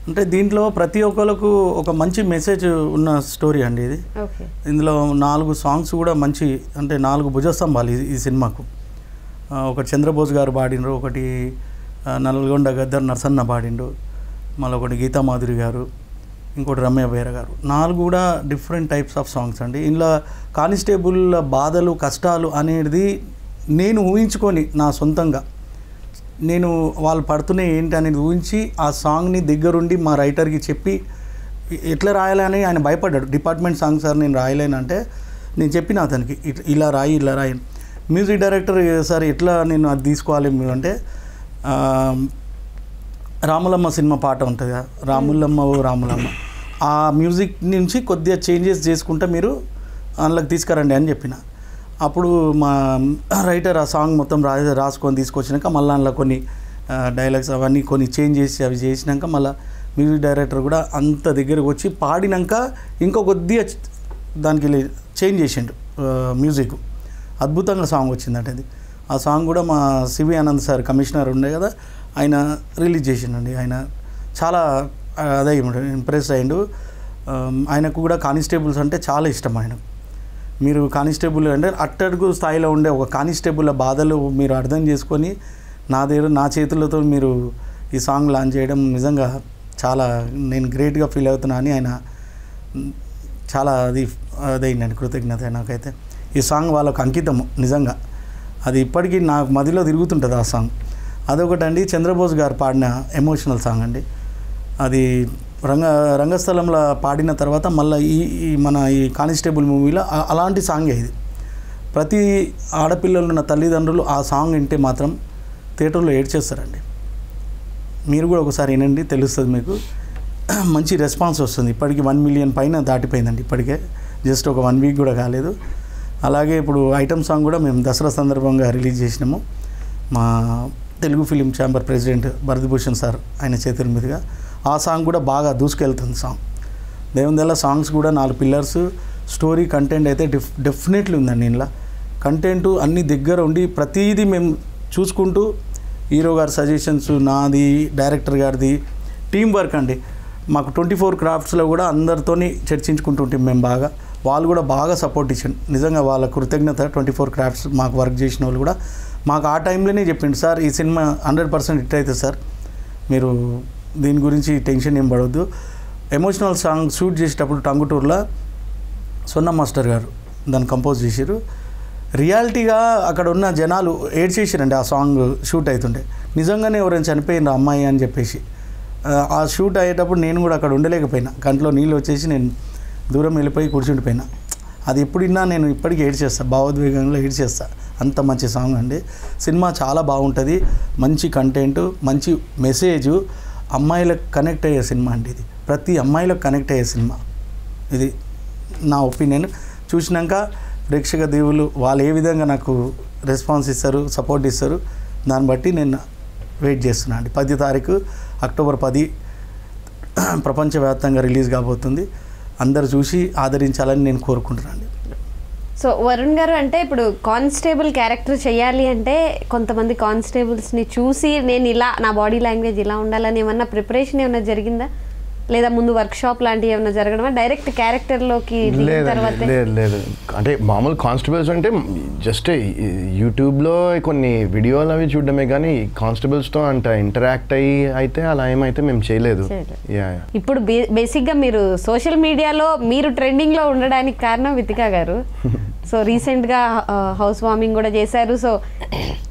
అంటే దీంట్లో ప్రతి ఒక్కరికి ఒక మంచి మెసేజ్ ఉన్న స్టోరీ అండి ఇది. ఇందులో 4 సాంగ్స్ కూడా మంచి, అంటే 4 భుజస్తంభాలు ఈ సినిమాకు. ఒకటి చంద్రబోస్ గారు పాడిండ్రు, ఒకటి నల్గొండ గద్దర్ నరసన్న పాడిండు, మళ్ళీ ఒకటి గీతామాధురి గారు, ఇంకోటి రమ్య బైర గారు. 4 కూడా డిఫరెంట్ టైప్స్ ఆఫ్ సాంగ్స్ అండి. ఇందులో కానిస్టేబుల్ బాధలు కష్టాలు అనేది నేను ఊహించుకొని నా సొంతంగా నేను వాళ్ళు పడుతున్నాయి ఏంటి అనేది ఊహించి ఆ సాంగ్ని దగ్గరుండి మా రైటర్కి చెప్పి ఎట్లా రాయాలని ఆయన భయపడ్డాడు. డిపార్ట్మెంట్ సాంగ్ సార్ నేను రాయలేనంటే నేను చెప్పిన అతనికి ఇలా రాయి మ్యూజిక్ డైరెక్టర్ సార్ ఎట్లా నేను అది తీసుకోవాలి అంటే రాములమ్మ సినిమా పాట ఉంటుంది కదా, రాములమ్మ ఆ మ్యూజిక్ నుంచి కొద్దిగా చేంజెస్ చేసుకుంటే మీరు అందులోకి తీసుకురండి అని చెప్పిన. అప్పుడు మా రైటర్ ఆ సాంగ్ మొత్తం రాసుకొని తీసుకొచ్చినాక మళ్ళీ అందులో కొన్ని డైలాగ్స్ అవన్నీ కొన్ని చేంజ్ చేసి అవి చేసినాక మళ్ళీ మ్యూజిక్ డైరెక్టర్ కూడా అంత దగ్గరకు వచ్చి పాడినాక ఇంకో కొద్దిగా దానికి చేంజ్ చేసిండు మ్యూజిక్. అద్భుతంగా సాంగ్ వచ్చిందంటే అది. ఆ సాంగ్ కూడా మా సివి ఆనంద్ సార్ కమిషనర్ ఉండే కదా, ఆయన రిలీజ్ చేసిండండి. ఆయన చాలా అదే ఇంప్రెస్ అయ్యిండు. ఆయనకు కూడా కానిస్టేబుల్స్ అంటే చాలా ఇష్టం. ఆయన మీరు కానిస్టేబుల్ అంటే అట్టడుగు స్థాయిలో ఉండే ఒక కానిస్టేబుల్ బాధలు మీరు అర్థం చేసుకొని నా చేతులతో మీరు ఈ సాంగ్ లాంచ్ చేయడం నిజంగా చాలా నేను గ్రేట్గా ఫీల్ అవుతున్నా అని ఆయన చాలా అదైందండి, కృతజ్ఞత నాకైతే. ఈ సాంగ్ వాళ్ళకు అంకితము నిజంగా. అది ఇప్పటికీ నాకు మదిలో తిరుగుతుంటుంది ఆ సాంగ్. అదొకటండి. చంద్రబోస్ గారు పాడిన ఎమోషనల్ సాంగ్ అండి. అది రంగస్థలంలో పాడిన తర్వాత మళ్ళీ మన ఈ కానిస్టేబుల్ మూవీలో అలాంటి సాంగే ఇది. ప్రతి ఆడపిల్లలు ఉన్న తల్లిదండ్రులు ఆ సాంగ్ వింటే మాత్రం థియేటర్లో ఏడ్చేస్తారండి. మీరు కూడా ఒకసారి వినండి, తెలుస్తుంది మీకు. మంచి రెస్పాన్స్ వస్తుంది. ఇప్పటికి 1 మిలియన్ పైన దాటిపోయిందండి ఇప్పటికే, జస్ట్ ఒక 1 వీక్ కూడా కాలేదు. అలాగే ఇప్పుడు ఐటమ్ సాంగ్ కూడా మేము దసరా సందర్భంగా రిలీజ్ చేసినాము. మా Telugu film chamber president Bharadbhushan sir ఆయన చేతుల మీదుగా ఆ సాంగ్ కూడా బాగా దూసుకెళ్తుంది సాంగ్. దేవుందల్లా సాంగ్స్ కూడా 4 పిల్లర్స్, స్టోరీ, కంటెంట్ అయితే డెఫినెట్లీ ఉందండి. ఇంట్లో కంటెంట్ అన్ని దగ్గర ఉండి ప్రతిదీ మేము చూసుకుంటూ హీరో గారి సజెషన్స్, నాది, డైరెక్టర్ గారిది టీం వర్క్ అండి. మాకు 24 క్రాఫ్ట్స్లో కూడా అందరితోని చర్చించుకుంటుంటాం మేము బాగా. వాళ్ళు కూడా బాగా సపోర్ట్ ఇచ్చారు. నిజంగా వాళ్ళ కృతజ్ఞత. 24 క్రాఫ్ట్స్ మాకు వర్క్ చేసిన వాళ్ళు కూడా మాకు ఆ టైంలోనే చెప్పిండు, సార్ ఈ సినిమా 100% హిట్ అవుతుంది సార్, మీరు దీని గురించి టెన్షన్ ఏం పడవద్దు. ఎమోషనల్ సాంగ్ షూట్ చేసేటప్పుడు టంగుటూరులో సొన్న మాస్టర్ గారు దాన్ని కంపోజ్ చేశారు. రియాలిటీగా అక్కడ ఉన్న జనాలు ఏడ్చేసారండి ఆ సాంగ్ షూట్ అవుతుంటే. నిజంగానే ఎవరైనా చనిపోయింది అమ్మాయి అని చెప్పేసి ఆ షూట్ అయ్యేటప్పుడు నేను కూడా అక్కడ ఉండలేకపోయినా, కంట్లో నీళ్ళు వచ్చేసి నేను దూరం వెళ్ళిపోయి కూర్చుండిపోయినా. అది ఎప్పుడు విన్నా నేను ఇప్పటికీ ఏడ్చేస్తాను, భావోద్వేగంలో ఏడ్చేస్తాను. అంత మంచి సాంగ్ అండి. సినిమా చాలా బాగుంటుంది. మంచి కంటెంట్, మంచి మెసేజ్, అమ్మాయిలకు కనెక్ట్ అయ్యే సినిమా అండి ఇది. ప్రతి అమ్మాయిలకు కనెక్ట్ అయ్యే సినిమా ఇది నా ఒపీనియన్. చూసినాక ప్రేక్షక దేవులు వాళ్ళు ఏ విధంగా నాకు రెస్పాన్స్ ఇస్తారు, సపోర్ట్ ఇస్తారు, దాన్ని బట్టి నేను వెయిట్ చేస్తున్నాను అండి. 10 తారీఖు అక్టోబర్ 10 ప్రపంచవ్యాప్తంగా రిలీజ్ కాబోతుంది. అందరు చూసి ఆదరించాలని నేను కోరుకుంటున్నాను. సో వరుణ్ గారు, అంటే ఇప్పుడు కానిస్టేబుల్ క్యారెక్టర్ చేయాలి అంటే కొంతమంది కానిస్టేబుల్స్ని చూసి నేను ఇలా నా బాడీ లాంగ్వేజ్ ఇలా ఉండాలని ఏమన్నా ప్రిపరేషన్ ఏమన్నా జరిగిందా, లేదా ముందు వర్క్షాప్ లాంటివి ఏమైనా జరగడమా, డైరెక్ట్ క్యారెక్టర్లోకి తర్వాత? లేదు, అంటే మామూలు కానిస్టేబుల్స్ అంటే జస్ట్ యూట్యూబ్లో కొన్ని వీడియోలు అవి చూడడమే కానీ కానిస్టేబుల్స్తో అంట ఇంటరాక్ట్ అయితే అలా ఏమైతే మేము చేయలేదు. ఇప్పుడు బేసిక్గా మీరు సోషల్ మీడియాలో మీరు ట్రెండింగ్లో ఉండడానికి కారణం వితికా గారు. సో రీసెంట్గా హౌస్ వార్మింగ్ కూడా చేశారు. సో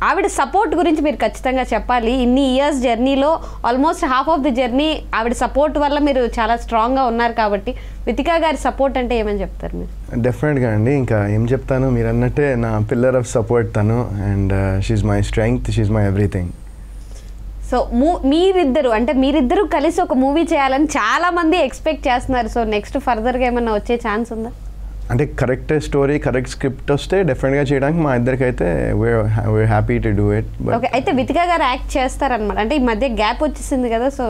ఆవిడ సపోర్ట్ గురించి మీరు ఖచ్చితంగా చెప్పాలి. ఇన్ని ఇయర్స్ జర్నీలో almost half of the journey ఆవిడ సపోర్ట్ వల్ల మీరు చాలా స్ట్రాంగ్గా ఉన్నారు కాబట్టి వితికా గారి సపోర్ట్ అంటే ఏమని చెప్తారు మీరు? డెఫినెట్గా అండి, ఇంకా ఏం చెప్తాను, మీరు అన్నట్టే నా పిల్లర్ ఆఫ్ సపోర్ట్ తను, and she's my strength, she's my everything. So మీరిద్దరు కలిసి ఒక మూవీ చేయాలని చాలా మంది ఎక్స్పెక్ట్ చేస్తున్నారు. సో నెక్స్ట్ ఫర్దర్గా ఏమన్నా వచ్చే ఛాన్స్ ఉందా? అంటే కరెక్ట్ స్టోరీ, కరెక్ట్ స్క్రిప్ట్ వస్తే డెఫినెట్గా చేయడానికి మా ఇద్దరికైతే we're happy to do it. Okay, అయితే వితికా గారు యాక్ట్ చేస్తారనమాట. అంటే ఈ మధ్య గ్యాప్ వచ్చేసింది కదా, సో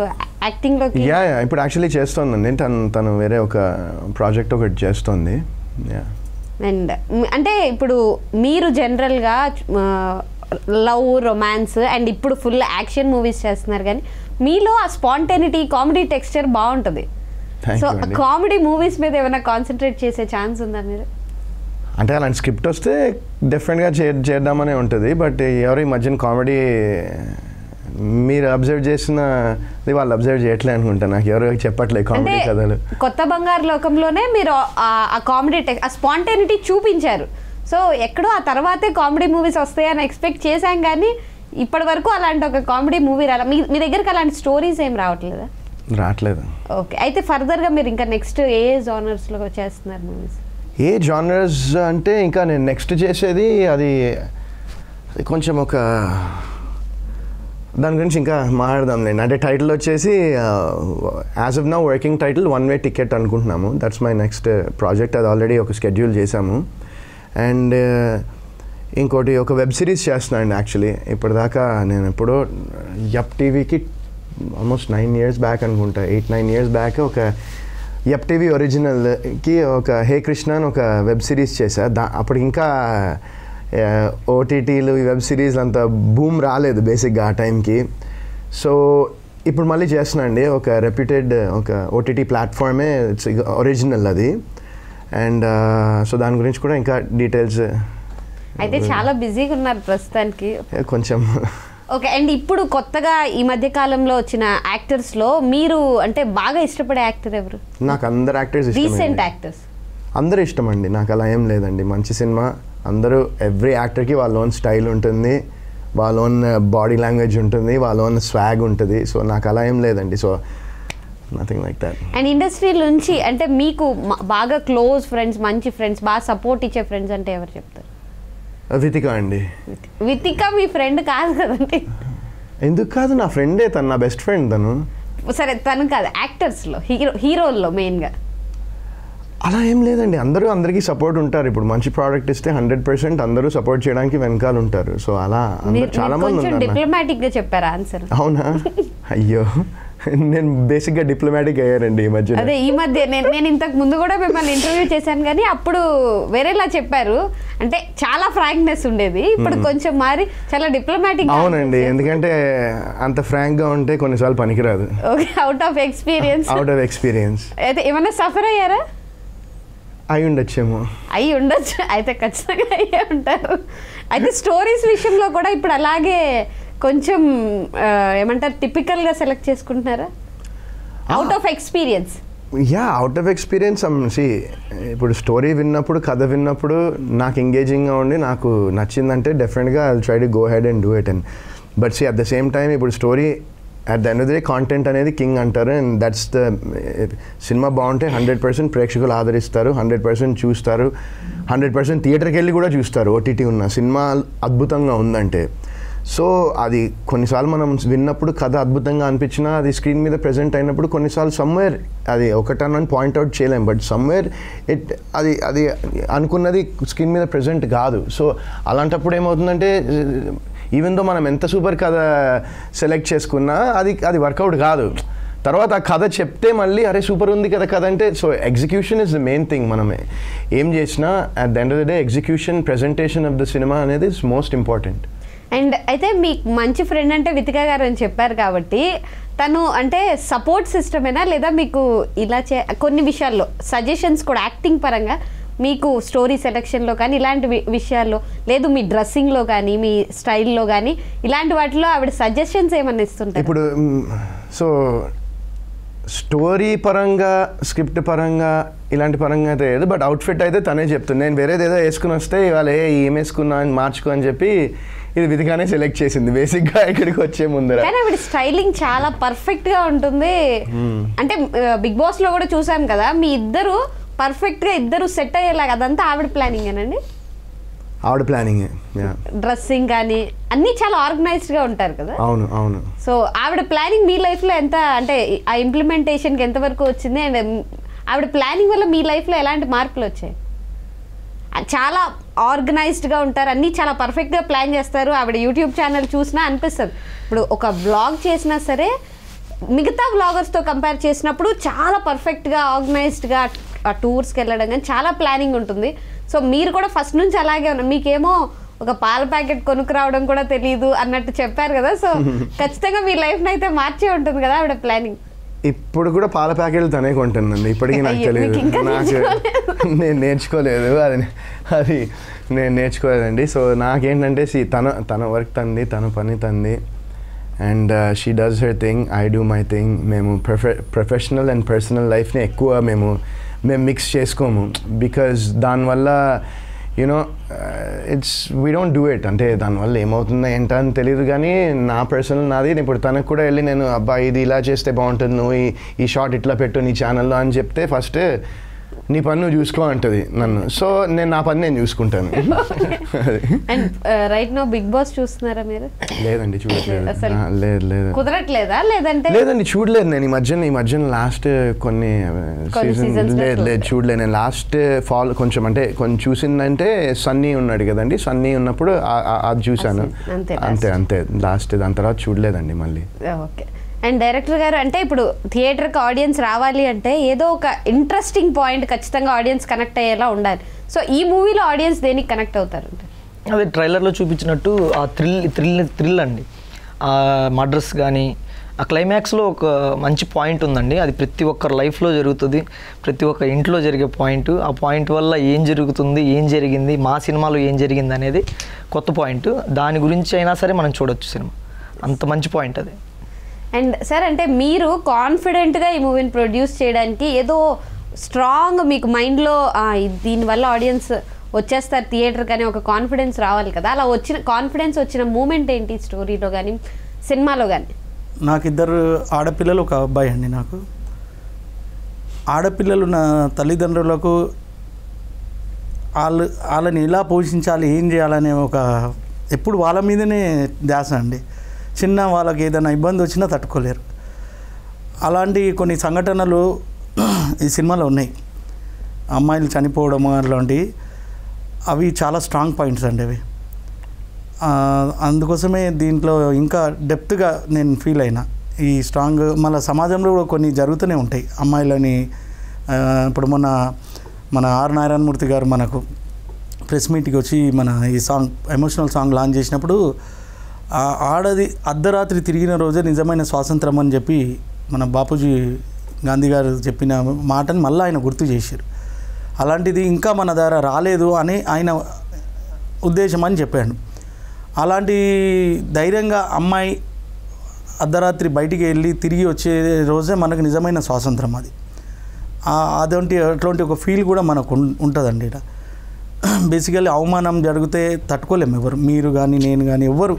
యాక్టింగ్లోకి యా ఇప్పుడు యాక్చువల్లీ చేస్తోందండి, తను వేరే ఒక ప్రాజెక్ట్ ఒకటి చేస్తోంది. అండ్ అంటే ఇప్పుడు మీరు జనరల్గా లవ్, రొమాన్స్ అండ్ ఇప్పుడు ఫుల్ యాక్షన్ మూవీస్ చేస్తున్నారు, కానీ మీలో ఆ స్పాంటేనిటీ, కామెడీ టెక్స్చర్ బాగుంటుంది. సో కామెడీ మూవీస్ మీద ఏమైనా కాన్సన్ట్రేట్ చేసే ఛాన్స్ ఉందా మీరు? అంటే అలాంటి స్క్రిప్ట్ వస్తే డెఫినెట్గా చేద్దామనే ఉంటుంది. బట్ ఎవరు ఈ మధ్యన కామెడీ మీరు అబ్జర్వ్ చేసినది వాళ్ళు అబ్జర్వ్ చేయట్లే అనుకుంటా, నాకు ఎవరు చెప్పట్లేదు కామెడీ కథలు. కొత్త బంగారు లోకంలోనే మీరు ఆ కామెడీ ఆ స్పాంటేనిటీ చూపించారు. సో ఎక్కడో ఆ తర్వాతే కామెడీ మూవీస్ వస్తాయని ఎక్స్పెక్ట్ చేశాం, కానీ ఇప్పటి వరకు అలాంటి ఒక కామెడీ మూవీ రాలా. మీ దగ్గరికి అలాంటి స్టోరీస్ ఏం రావట్లేదా? రావట్లేదు. ఓకే, అయితే ఫర్దర్గా మీరు ఇంకా నెక్స్ట్ ఏ జానర్స్లో చేస్తున్నారు మూవీస్? ఏ జానర్స్ అంటే ఇంకా నేను నెక్స్ట్ చేసేది అది కొంచెం ఒక దాని గురించి ఇంకా మాట్లాడదాంలేండి. అంటే టైటిల్ వచ్చేసి as of now working title one way ticket అనుకుంటున్నాము. That's my next project. అది ఆల్రెడీ ఒక షెడ్యూల్ చేశాము. అండ్ ఇంకోటి ఒక వెబ్ సిరీస్ చేస్తున్నానండి. యాక్చువల్లీ ఇప్పటిదాకా నేను ఎప్పుడో యప్ టీవీకి ఆల్మోస్ట్ 9 years బ్యాక్ అనుకుంటా, 8-9 years బ్యాక్ ఒక యప్ టీవీ ఒరిజినల్కి ఒక హే కృష్ణ అని ఒక వెబ్ సిరీస్ చేశా. అప్పుడు ఇంకా ఓటీటీలు ఈ వెబ్ సిరీస్ అంత బూమ్ రాలేదు బేసిక్గా ఆ టైంకి. సో ఇప్పుడు మళ్ళీ చేస్తున్నా అండి, ఒక రెప్యూటెడ్ ఒక ఓటీటీ ప్లాట్ఫామే, ఇట్స్ ఒరిజినల్ అది. అండ్ సో దాని గురించి కూడా ఇంకా డీటెయిల్స్. అయితే చాలా బిజీగా ఉన్నారు ప్రస్తుతానికి కొంచెం. ఓకే, అండ్ ఇప్పుడు కొత్తగా ఈ మధ్య కాలంలో వచ్చిన యాక్టర్స్లో మీరు అంటే బాగా ఇష్టపడే యాక్టర్ ఎవరు? నాకు అందరు యాక్టర్స్ ఇష్టం. రీసెంట్ యాక్టర్స్ అందరూ ఇష్టం అండి, నాకు అలా ఏం లేదండి. మంచి సినిమా, అందరూ ఎవ్రీ యాక్టర్కి వాళ్ళ ఓన్ స్టైల్ ఉంటుంది, వాళ్ళ ఓన్ బాడీ లాంగ్వేజ్ ఉంటుంది, వాళ్ళ ఓన్ స్వాగ్ ఉంటుంది. సో నాకు అలా ఏం లేదండి. So nothing like that. And industry నుంచి అంటే మీకు బాగా క్లోజ్ ఫ్రెండ్స్, మంచి ఫ్రెండ్స్, బాగా సపోర్ట్ ఇచ్చే ఫ్రెండ్స్ అంటే ఎవరు చెప్తారు? వితికా అండి. వితికా మీ ఫ్రెండ్ కాదు కదండి? ఎందుకు కాదు, నా ఫ్రెండే, తను నా బెస్ట్ ఫ్రెండ్. తను సరే, తను కాదు, యాక్టర్స్లో హీరోల్లో మెయిన్గా అలా ఏం లేదండి. అందరూ అందరికీ సపోర్ట్ ఉంటారు. ఇప్పుడు మంచి ప్రోడక్ట్ ఇస్తే 100% అందరూ సపోర్ట్ చేయడానికి వెనకాల ఉంటారు. సో అలా చాలా మంది ఉన్నారు. డిప్లొమాటిక్గా చెప్పారు ఆన్సర్. అవునా? అయ్యో, నేను బేసిక్గా డిప్లొమాటిక్ అయ్యారండి ఈ మధ్య. అదే ఈ మధ్య నేను ఇంతకు ముందు కూడా మిమ్మల్ని ఇంటర్వ్యూ చేశాను, కానీ అప్పుడు వేరేలా చెప్పారు, అంటే చాలా ఫ్రాంక్నెస్ ఉండేది. ఇప్పుడు కొంచెం మారి చాలా డిప్లొమాటిక్. అవునండి, ఎందుకంటే అంత ఫ్రాంక్గా ఉంటే కొన్నిసార్లు పనికిరాదు. Okay, out of experience. అయితే ఏమైనా సఫర్ అయ్యారా? అయి ఉండొచ్చేమో. అయి ఉండొచ్చు, అయితే ఖచ్చితంగా అయ్యే ఉంటారు. అయితే స్టోరీస్ విషయంలో కూడా ఇప్పుడు అలాగే కొంచెం ఏమంటారు, టిపికల్గా సెలెక్ట్ చేసుకుంటున్నారా out of experience? Out of experience. ఇప్పుడు స్టోరీ విన్నప్పుడు, కథ విన్నప్పుడు నాకు ఎంగేజింగ్గా ఉండి నాకు నచ్చిందంటే డెఫినెట్గా I will try to go head and do it. And but at the same time ఇప్పుడు story at the end of the day content అనేది కింగ్ అంటారు. అండ్ దట్స్ ద సినిమా బాగుంటే 100% ప్రేక్షకులు ఆదరిస్తారు, 100% చూస్తారు, 100% థియేటర్కి వెళ్ళి కూడా చూస్తారు. ఓటీటీ ఉన్న సినిమా అద్భుతంగా ఉందంటే. సో అది కొన్నిసార్లు మనం విన్నప్పుడు కథ అద్భుతంగా అనిపించినా అది స్క్రీన్ మీద ప్రజెంట్ అయినప్పుడు కొన్నిసార్లు సమ్వేర్ అది ఒకటని పాయింట్అవుట్ చేయలేం. బట్ సమ్వేర్ అది అనుకున్నది స్క్రీన్ మీద ప్రజెంట్ కాదు. సో అలాంటప్పుడు ఏమవుతుందంటే ఈవెన్ దో మనం ఎంత సూపర్ కథ సెలెక్ట్ చేసుకున్నా అది వర్కౌట్ కాదు. తర్వాత ఆ కథ చెప్తే మళ్ళీ అరే సూపర్ ఉంది కదా కథ అంటే. So execution is the main thing. మనం ఏం చేసినా at the end of the day execution, presentation of the cinema అనేది ఇస్ మోస్ట్ ఇంపార్టెంట్. అండ్ అయితే మీకు మంచి ఫ్రెండ్ అంటే వితికా గారు అని చెప్పారు కాబట్టి తను అంటే సపోర్ట్ సిస్టమేనా, లేదా మీకు ఇలా కొన్ని విషయాల్లో సజెషన్స్ కూడా యాక్టింగ్ పరంగా మీకు స్టోరీ సెలెక్షన్లో కానీ ఇలాంటి విషయాల్లో, లేదు మీ డ్రెస్సింగ్లో కానీ మీ స్టైల్లో కానీ ఇలాంటి వాటిలో ఆవిడ సజెషన్స్ ఏమన్నా ఇస్తుంటారు? ఇప్పుడు సో స్టోరీ పరంగా, స్క్రిప్ట్ పరంగా, ఇలాంటి పరంగా అయితే లేదు. బట్ అవుట్ఫిట్ అయితే తనే చెప్తుంది. నేను వేరేది ఏదో వేసుకుని వస్తే ఇవాళ ఏం వేసుకున్నా అని మార్చుకో అని చెప్పి ఇది విధిగానే సెలెక్ట్ చేసింది బేసిక్గా ఇక్కడికి వచ్చే ముందర. కానీ ఆవిడ స్టైలింగ్ చాలా పర్ఫెక్ట్గా ఉంటుంది. అంటే బిగ్ బాస్లో కూడా చూసాం కదా, మీ ఇద్దరు పర్ఫెక్ట్గా ఇద్దరు సెట్ అయ్యేలాగా అదంతా ఆవిడ ప్లానింగ్ ఏనండి? ఆవిడ ప్లానింగ్, డ్రెస్సింగ్ కానీ అన్నీ చాలా ఆర్గనైజ్డ్గా ఉంటారు కదా. అవును అవును. సో ఆవిడ ప్లానింగ్ మీ లైఫ్లో ఎంత, అంటే ఆ ఇంప్లిమెంటేషన్కి ఎంతవరకు వచ్చింది, అండ్ ఆవిడ ప్లానింగ్ వల్ల మీ లైఫ్లో ఎలాంటి మార్పులు వచ్చాయి? చాలా ఆర్గనైజ్డ్గా ఉంటారు, అన్నీ చాలా పర్ఫెక్ట్గా ప్లాన్ చేస్తారు. ఆవిడ యూట్యూబ్ ఛానల్ చూసినా అనిపిస్తుంది. ఇప్పుడు ఒక బ్లాగ్ చేసినా సరే మిగతా బ్లాగర్స్తో కంపేర్ చేసినప్పుడు చాలా పర్ఫెక్ట్గా ఆర్గనైజ్డ్గా ఆ టూర్స్కి వెళ్ళడం కానీ చాలా ప్లానింగ్ ఉంటుంది. సో మీరు కూడా ఫస్ట్ నుంచి అలాగే ఉన్నారు. మీకేమో ఒక పాల ప్యాకెట్ కొనుక్కు రావడం కూడా తెలియదు అన్నట్టు చెప్పారు కదా. సో ఖచ్చితంగా మీ లైఫ్ని అయితే మార్చే ఉంటుంది కదా ఆవిడ ప్లానింగ్. ఇప్పుడు కూడా పాల ప్యాకెట్లు తనే కొంటుందండి, ఇప్పటికీ నాకు తెలియదు, నేను నేర్చుకోలేదు అది నేను నేర్చుకోలేదండి. సో నాకేంటంటే తన వర్క్ తంది, తన పని తంది, and she does her thing, I do my thing. మేము ప్రొఫెషనల్ అండ్ పర్సనల్ లైఫ్ని ఎక్కువ మేము మిక్స్ చేసుకోము, బికాజ్ దానివల్ల you know we don't do it. అంటే దానివల్ల ఏమవుతుందో ఏంటో అని తెలియదు, కానీ నా పర్సనల్ నాది. ఇప్పుడు తనకు కూడా వెళ్ళి నేను అబ్బా ఇది ఇలా చేస్తే బాగుంటుంది, నువ్వు ఈ షార్ట్ ఇట్లా పెట్టు నీ ఛానల్లో అని చెప్తే ఫస్ట్ నీ పని నువ్వు చూసుకో అంటది నన్ను. సో నేను నా పని నేను చూసుకుంటాను. And right now Bigg Boss చూస్తున్నారా మీరు? లేదండి చూడలేదు. లేదు కుదరట్లేదా? లేదండి చూడలేదు నేను ఈ మధ్యన లాస్ట్ కొన్ని సీజన్ లేదు చూడలేదు నేను. లాస్ట్ ఫాల్ కొంచెం చూసిందంటే సన్నీ ఉన్నాడు కదండి, సన్నీ ఉన్నప్పుడు అది చూశాను అంతే. లాస్ట్ దాని తర్వాత చూడలేదండి మళ్ళీ. ఓకే. అండ్ డైరెక్టర్ గారు, అంటే ఇప్పుడు థియేటర్కి ఆడియన్స్ రావాలి అంటే ఏదో ఒక ఇంట్రెస్టింగ్ పాయింట్ ఖచ్చితంగా ఆడియన్స్ కనెక్ట్ అయ్యేలా ఉండాలి. సో ఈ మూవీలో ఆడియన్స్ దేనికి కనెక్ట్ అవుతారంటే? అదే ట్రైలర్లో చూపించినట్టు ఆ థ్రిల్ అండి. ఆ మర్డర్స్ కానీ ఆ క్లైమాక్స్లో ఒక మంచి పాయింట్ ఉందండి. అది ప్రతి ఒక్కరి లైఫ్లో జరుగుతుంది, ప్రతి ఒక్క ఇంట్లో జరిగే పాయింట్. ఆ పాయింట్ వల్ల ఏం జరుగుతుంది, ఏం జరిగింది, మా సినిమాలో ఏం జరిగింది అనేది కొత్త పాయింట్. దాని గురించి అయినా సరే మనం చూడొచ్చు సినిమా. అంత మంచి పాయింట్ అది. అండ్ సార్, అంటే మీరు కాన్ఫిడెంట్గా ఈ మూవీని ప్రొడ్యూస్ చేయడానికి ఏదో స్ట్రాంగ్ మీకు మైండ్లో దీనివల్ల ఆడియన్స్ వచ్చేస్తారు థియేటర్ కానీ ఒక కాన్ఫిడెన్స్ రావాలి కదా, అలా వచ్చిన కాన్ఫిడెన్స్ వచ్చిన మూమెంట్ ఏంటి స్టోరీలో కానీ సినిమాలో కానీ? నాకు ఇద్దరు ఆడపిల్లలు, ఒక అబ్బాయి అండి. నాకు ఆడపిల్లలు నా తల్లిదండ్రులకు వాళ్ళని ఎలా పోషించాలి, ఏం చేయాలనే ఒక ఎప్పుడు వాళ్ళ మీదనే ధ్యాస అండి. చిన్న వాళ్ళకి ఏదైనా ఇబ్బంది వచ్చినా తట్టుకోలేరు. అలాంటి కొన్ని సంఘటనలు ఈ సినిమాలో ఉన్నాయి. అమ్మాయిలు చనిపోవడం అలాంటివి, అవి చాలా స్ట్రాంగ్ పాయింట్స్ అండి అవి. అందుకోసమే దీంట్లో ఇంకా డెప్త్గా నేను ఫీల్ అయినా. ఈ స్ట్రాంగ్ మళ్ళీ సమాజంలో కూడా కొన్ని జరుగుతూనే ఉంటాయి అమ్మాయిలని. ఇప్పుడు మన ఆర్ నారాయణమూర్తి గారు మనకు ప్రెస్ మీట్కి వచ్చి మన ఈ సాంగ్ ఎమోషనల్ సాంగ్ లాంచ్ చేసినప్పుడు ఆడది అర్ధరాత్రి తిరిగిన రోజే నిజమైన స్వాతంత్రం అని చెప్పి మన బాపూజీ గాంధీ గారు చెప్పిన మాటని మళ్ళీ ఆయన గుర్తు చేశారు. అలాంటిది ఇంకా మన ద్వారా రాలేదు అని ఆయన ఉద్దేశం అని చెప్పాడు. అలాంటి ధైర్యంగా అమ్మాయి అర్ధరాత్రి బయటికి వెళ్ళి తిరిగి వచ్చే రోజే మనకు నిజమైన స్వాతంత్రం. అది అటువంటి ఒక ఫీల్ కూడా మనకు ఉంటుందండి. ఇక్కడ బేసికల్లీ అవమానం జరిగితే తట్టుకోలేము ఎవరు, మీరు కానీ నేను కానీ ఎవ్వరు.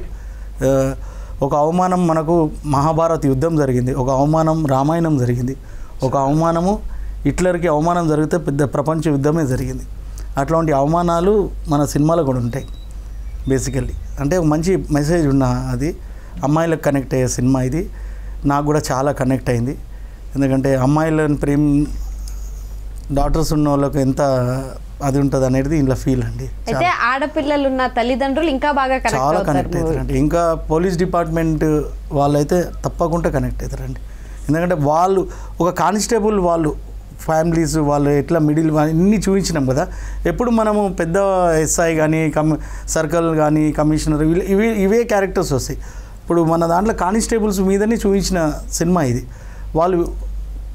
ఒక అవమానం మనకు మహాభారత యుద్ధం జరిగింది, ఒక అవమానం రామాయణం జరిగింది, ఒక అవమానము హిట్లర్కి అవమానం జరిగితే పెద్ద ప్రపంచ యుద్ధమే జరిగింది. అట్లాంటి అవమానాలు మన సినిమాలో కూడా ఉంటాయి. బేసికల్లీ అంటే మంచి మెసేజ్ ఉన్న అది అమ్మాయిలకు కనెక్ట్ అయ్యే సినిమా ఇది. నాకు కూడా చాలా కనెక్ట్ అయింది. ఎందుకంటే అమ్మాయిలను డాటర్స్ ఉన్న వాళ్ళకి ఎంత అది ఉంటుంది అనేది ఇంట్లో ఫీల్ అండి. అయితే ఆడపిల్లలు ఉన్న తల్లిదండ్రులు ఇంకా బాగా చాలా కనెక్ట్ అవుతారండి. ఇంకా పోలీస్ డిపార్ట్మెంట్ వాళ్ళైతే తప్పకుండా కనెక్ట్ అవుతారండి. ఎందుకంటే వాళ్ళు ఒక కానిస్టేబుల్, వాళ్ళు ఫ్యామిలీస్, వాళ్ళు ఎట్లా మిడిల్ ఇన్ని చూపించినాం కదా. ఎప్పుడు మనము పెద్ద ఎస్ఐ కానీ సర్కిల్ కానీ కమిషనర్ ఇవే క్యారెక్టర్స్ వస్తాయి. ఇప్పుడు మన దాంట్లో కానిస్టేబుల్స్ మీదనే చూపించిన సినిమా ఇది. వాళ్ళు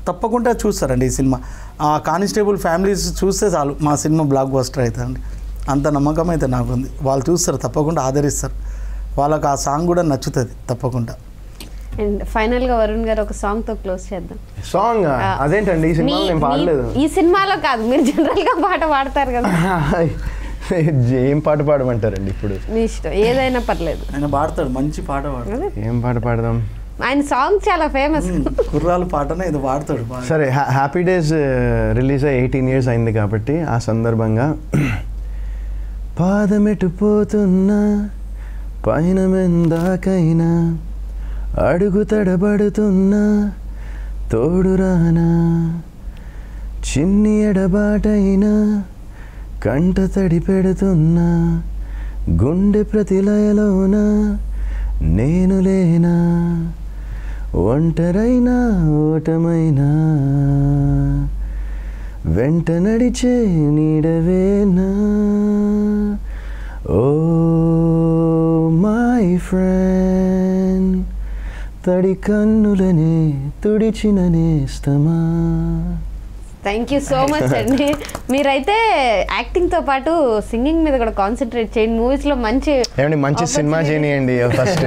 తప్పకుండా చూస్తారండి ఈ సినిమా. ఆ కానిస్టేబుల్ ఫ్యామిలీస్ చూస్తే చాలు మా సినిమా బ్లాక్ బస్టర్ అవుతుందండి. అంత నమ్మకం అయితే నాకుంది. వాళ్ళు చూస్తారు, తప్పకుండా ఆదరిస్తారు. వాళ్ళకి ఆ సాంగ్ కూడా నచ్చుతుంది తప్పకుండా. అండ్ ఫైనల్గా వరుణ్ గారు ఒక సాంగ్తో క్లోజ్ చేద్దాం. సాంగ్ అదేంటండి ఈ సినిమాలో నేను పాడలేదు. ఈ సినిమాలో కాదు, మీరు జనరల్గా పాట పాడతారు కదా. ఏం పాట పాడమంటారండి ఇప్పుడు? మీ ఇష్టం, ఏదైనా పర్లేదు. ఆయన పాడతాడు, మంచి పాట పాడతాడు. ఏం పాట పాడదాం? ఆయన సాంగ్ చాలా ఫేమస్. కుర్రాలు పాటనే ఇది పాడతాడు బాగా. సరే, హ్యాపీ డేస్ రిలీజ్ అయ్యి 18 years అయింది కాబట్టి ఆ సందర్భంగా పాదమెట్టుపోతున్నా పైన మెందాకైనా అడుగు తడబడుతున్నా తోడురానా చిన్ని ఎడబాటైనా కంట తడి పెడుతున్నా గుండె ప్రతిలయలోన నేను లేనా ఒంటరైనా ఓటమైనా వెంట నడిచే నీడవేనా ఓ మై ఫ్రెండ్ తడి కన్నులనే తుడిచిన నేస్తమా. థ్యాంక్ యూ సో మచ్ అండి. మీరైతే యాక్టింగ్ తో పాటు సింగింగ్ మీద కూడా కాన్సన్ట్రేట్ చేయండి. మూవీస్ లో మంచి మంచి సినిమా చేయనియండి ఫస్ట్,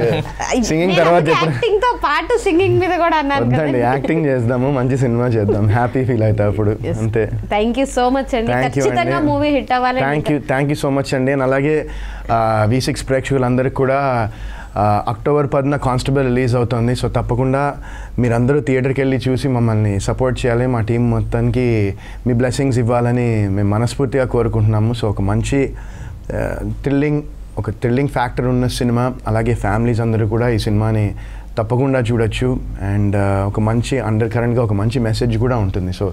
సింగింగ్ తర్వాత. యాక్టింగ్ తో పాటు సింగింగ్ మీద కూడా అన్నారు వద్దండి, యాక్టింగ్ చేద్దాము, మంచి సినిమా చేద్దాం, హ్యాపీ ఫీల్ అవుతా అప్పుడు అంతే. థ్యాంక్ యూ సో మచ్ అండి. ఖచ్చితంగా మూవీ హిట్ అవ్వాలి. థ్యాంక్ యూ సో మచ్ అండి. అలాగే V6 ప్రేక్షకులందరికీ కూడా అక్టోబర్ 10న కానిస్టేబుల్ రిలీజ్ అవుతుంది. సో తప్పకుండా మీరందరూ థియేటర్కి వెళ్ళి చూసి మమ్మల్ని సపోర్ట్ చేయాలి. మా టీం మొత్తానికి మీ బ్లెస్సింగ్స్ ఇవ్వాలని మేము మనస్ఫూర్తిగా కోరుకుంటున్నాము. సో ఒక మంచి థ్రిల్లింగ్ ఫ్యాక్టర్ ఉన్న సినిమా, అలాగే ఫ్యామిలీస్ అందరూ కూడా ఈ సినిమాని తప్పకుండా చూడొచ్చు. అండ్ ఒక మంచి అండర్ కరెంట్గా ఒక మంచి మెసేజ్ కూడా ఉంటుంది. సో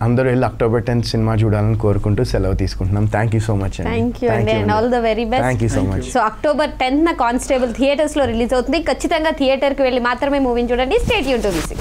అందరూ వెళ్ళి October 10th సినిమా చూడాలని కోరుకుంటూ సెలవు తీసుకుంటున్నాం. థ్యాంక్ యూ సో మచ్ అండి. థ్యాంక్ యూ అండి and all the very best. Thank you so much. So October 10th constable థియేటర్స్లో రిలీజ్ అవుతుంది. ఖచ్చితంగా థియేటర్కి వెళ్ళి మాత్రమే మూవీని చూడండి. Stay tune to V6.